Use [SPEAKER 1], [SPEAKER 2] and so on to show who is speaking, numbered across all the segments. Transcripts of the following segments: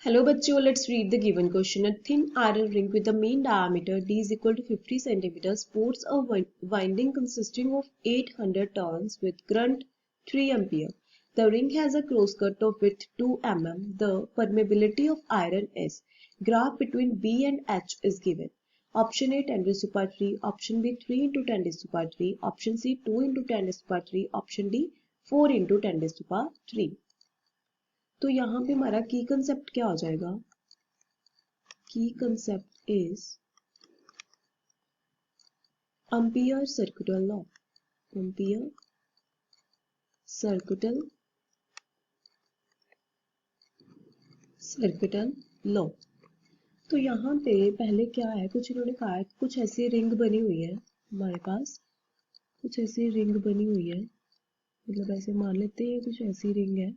[SPEAKER 1] Hello बच्चों, let's read the given question. A thin iron ring with a mean diameter d is equal to 50 centimeters supports a winding consisting of 800 turns with current 3 ampere. The ring has a cross cut of width 2 mm. The permeability of iron is. Graph between B and H is given. Option A 10 raised to power 3, option B 3 into 10 raised to power 3, option C 2 into 10 raised to power 3, option D 4 into 10 raised to power 3. तो यहाँ पे हमारा की concept क्या हो जाएगा? की concept is ampere circular law. Ampere circular law. तो यहाँ पे पहले क्या है, कुछ इन्होंने कहा है, कुछ ऐसी रिंग बनी हुई है हमारे पास, कुछ ऐसी रिंग बनी हुई है, मतलब ऐसे मान लेते हैं कुछ ऐसी रिंग है,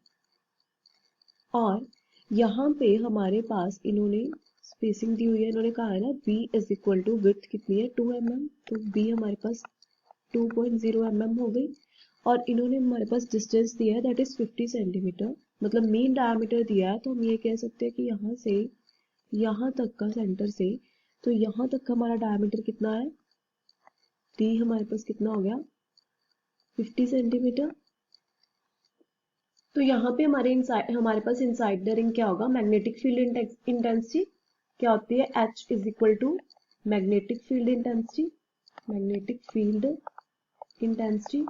[SPEAKER 1] और यहाँ पे हमारे पास इन्होंने स्पेसिंग दी हुई है. इन्होंने कहा है ना b is equal to width कितनी है 2 mm, तो b हमारे पास 2.0 mm हो गई, और इन्होंने हमारे पास डिस्टेंस दिया है दैट इज 50 सेंटीमीटर, मतलब मीन डायमीटर दिया है. तो हम ये कह सकते हैं कि यहाँ से यहाँ तक का सेंटर से, तो यहाँ तक का हमारा डायमीटर कितना है, d हमारे पास कितना हो गया 50 सेंटीमीटर. तो यहाँ पे हमारे पास इनसाइड द रिंग क्या होगा, मैग्नेटिक फील्ड इंटेंसिटी क्या होती है, H is equal to magnetic field intensity. Magnetic field intensity.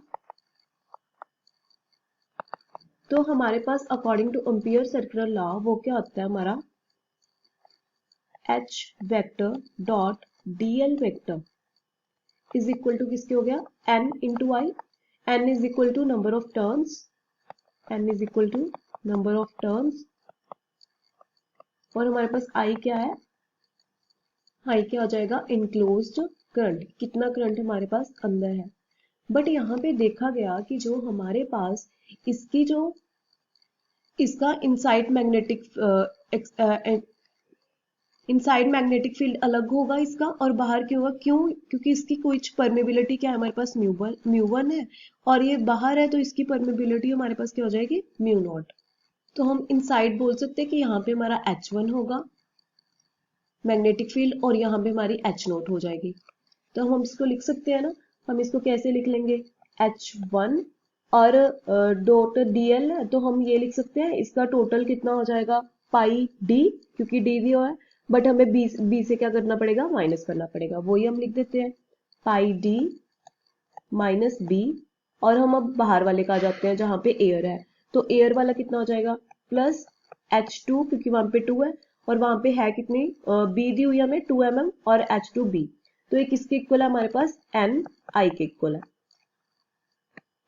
[SPEAKER 1] तो हमारे पास according to Ampere circular law वो क्या होता है हमारा, H vector dot dl vector is equal to किसके हो गया, n into I. n is equal to number of turns, n is equal to number of turns, और हमारे पास I क्या है, I क्या हो जाएगा, इनक्लोज्ड करंट, कितना करंट हमारे पास अंदर है. बट यहाँ पे देखा गया कि जो हमारे पास इसकी जो इसका इनसाइड मैग्नेटिक फील्ड अलग होगा इसका, और बाहर क्यों होगा, क्यों, क्योंकि इसकी कुछ परमेबिलिटी क्या है हमारे पास म्यू1 है, और ये बाहर है, तो इसकी परमेबिलिटी हमारे पास क्या हो जाएगी म्यू नॉट. तो हम इनसाइड बोल सकते हैं कि यहाँ पे हमारा H1 होगा मैग्नेटिक फील्ड, और यहाँ पे हमारी H नॉट हो जाएगी. तो हम इसको लिख सकते हैं ना, हम इसको कैसे लिख लेंगे, H1 और डॉट dl है, तो हम ये लिख सकते हैं इसका टोटल कितना हो जाएगा पाई d, क्योंकि d दिया है, बट हमें b से क्या करना पड़ेगा, माइनस करना पड़ेगा, वही हम लिख देते हैं पाई d माइनस b. और हम अब बाहर वाले का आ जाते हैं जहां पे एयर है, तो एयर वाला कितना हो जाएगा प्लस H2, क्योंकि वहां पे 2 है, और वहां पे है कितनी b दी हुई हमें 2 mm और H2b, तो ये किसके इक्वल है हमारे पास Ni के इक्वल है.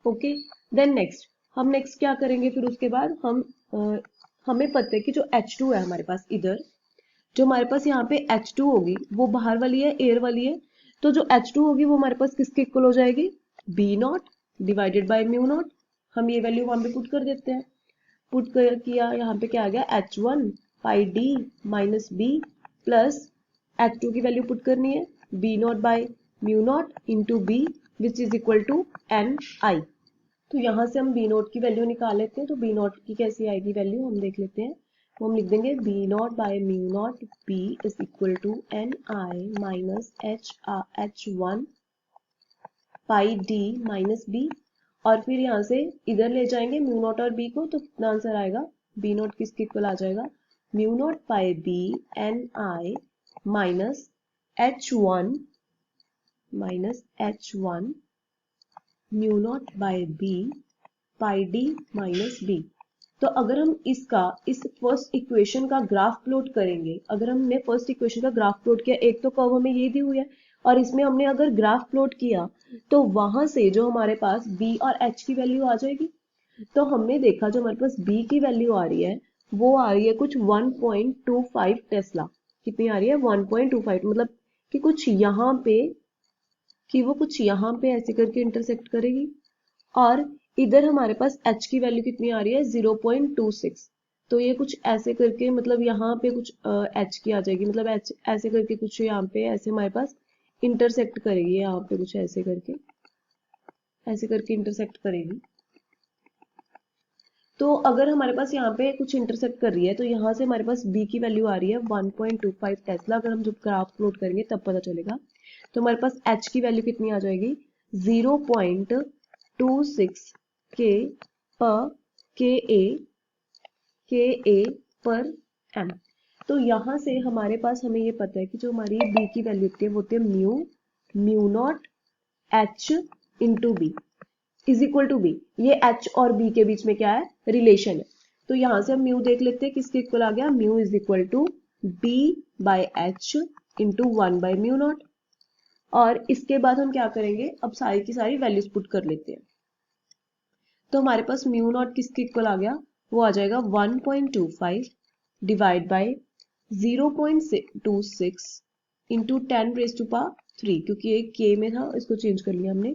[SPEAKER 1] ओके, देन नेक्स्ट हम क्या करेंगे, फिर उसके बाद हमें पता है कि जो H2 है हमारे पास, इधर जो हमारे पास यहाँ पे H2 होगी वो बाहर वाली है, एयर वाली है, तो जो H2 होगी वो हमारे पास किसके इक्वल हो जाएगी, B not divided by mu not. हम ये वैल्यू वहां पे पुट कर देते हैं, किया, यहाँ पे क्या आ गया H1 pi d minus b plus H2 की वैल्यू पुट करनी है B not by mu not into b which is equal to Ni. तो यहाँ से हम B नॉट की वैल्यू निकाल लेते हैं, तो B नॉट की कैसी आएगी वैल्यू हम देख लेते हैं. तो हम लिख देंगे B not by mu not B is equal to Ni minus H1 pi d minus b, और फिर यहाँ से इधर ले जाएंगे म्यू नॉट और b को, तो कितना आंसर आएगा, B नॉट किसके इक्वल आ जाएगा, mu not by b Ni minus H1 mu not by b pi d minus b. तो अगर हम इस फर्स्ट इक्वेशन का ग्राफ प्लॉट करेंगे, अगर हमने फर्स्ट इक्वेशन का ग्राफ प्लॉट किया, एक तो कर्व हमें ये दी हुई है, और इसमें हमने अगर ग्राफ प्लॉट किया तो वहां से जो हमारे पास b और h की वैल्यू आ जाएगी. तो हमने देखा जो हमारे पास b की वैल्यू आ रही है वो आ रही है कुछ 1.25 टेस्ला. कितनी आ रही है 1.25, मतलब कि कुछ यहाँ पे, कि वो कुछ यहाँ पे ऐसे करके इंटरसेक्ट करेगी, और इधर हमारे पास h की वैल्यू कितनी आ रही है 0.26, तो ये कुछ ऐसे करके, मतलब यहाँ पे कुछ h की आ जाएगी, मतलब h ऐसे करके कुछ यहाँ पे ऐसे हमारे पास इंटरसेक्ट करेगी, यहाँ पे कुछ ऐसे करके इंटरसेक्ट करेगी. तो अगर हमारे पास यहाँ पे कुछ इंटरसेक्ट कर रही है तो यहाँ से हमारे पास b की वैल्यू आ रही है 1.25 टेस्ला। अगर हम जब ग्राफ प्लॉट करेंगे तब पता चलेगा। तो हमारे पास h की वैल्यू कितनी आ जाएगी 0.26 के पर ka पर m। तो यहाँ से हमारे पास हमें ये पता है कि जो हमारी b की वैल्यू होती है वो होती है mu not h into b is equal to b. ये h और b के बीच में क्या है रिलेशन है। तो यहां से हम म्यू देख लेते हैं किसके इक्वल आ गया mu is equal to b by h into 1 by mu not. और इसके बाद हम क्या करेंगे अब सारी की सारी वैल्यूज पुट कर लेते हैं। तो हमारे पास म्यू नॉट किसके इक्वल आ गया वो आ जाएगा 1.25 डिवाइड बाय 0.26 इंटू 10⁻³ क्योंकि ये k में था इसको चेंज कर लिया हमने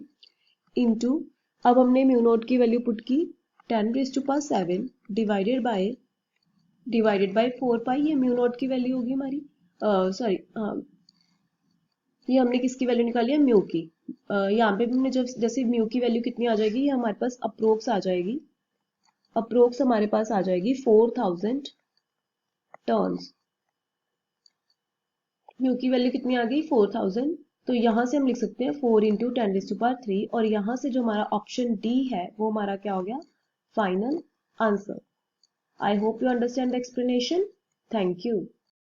[SPEAKER 1] इंटू अब हमने म्यू नॉट की वैल्यू पुट की 10⁻7 डिवाइडेड बाय 4 पाई। ये म्यू नॉट की वैल्यू होगी हमारी सॉरी ये हमने किसकी वैल्यू निकाली है म्यू की। यहाँ पे हमने जब जैसे म्यू की वैल्यू कितनी आ जाएगी ये हमारे पास अप्रोक्स आ जाएगी। अप्रोक्स हमारे पास आ जाएगी 4000 टर्न्स। म्यू की वैल्यू कितनी आ गई 4000। तो यहां से हम लिख सकते हैं 4 इंटू 10⁻³ और यहां से जो हमारा ऑप्शन डी है वो हमारा क्या हो गया final answer. I hope you understand the explanation. Thank you.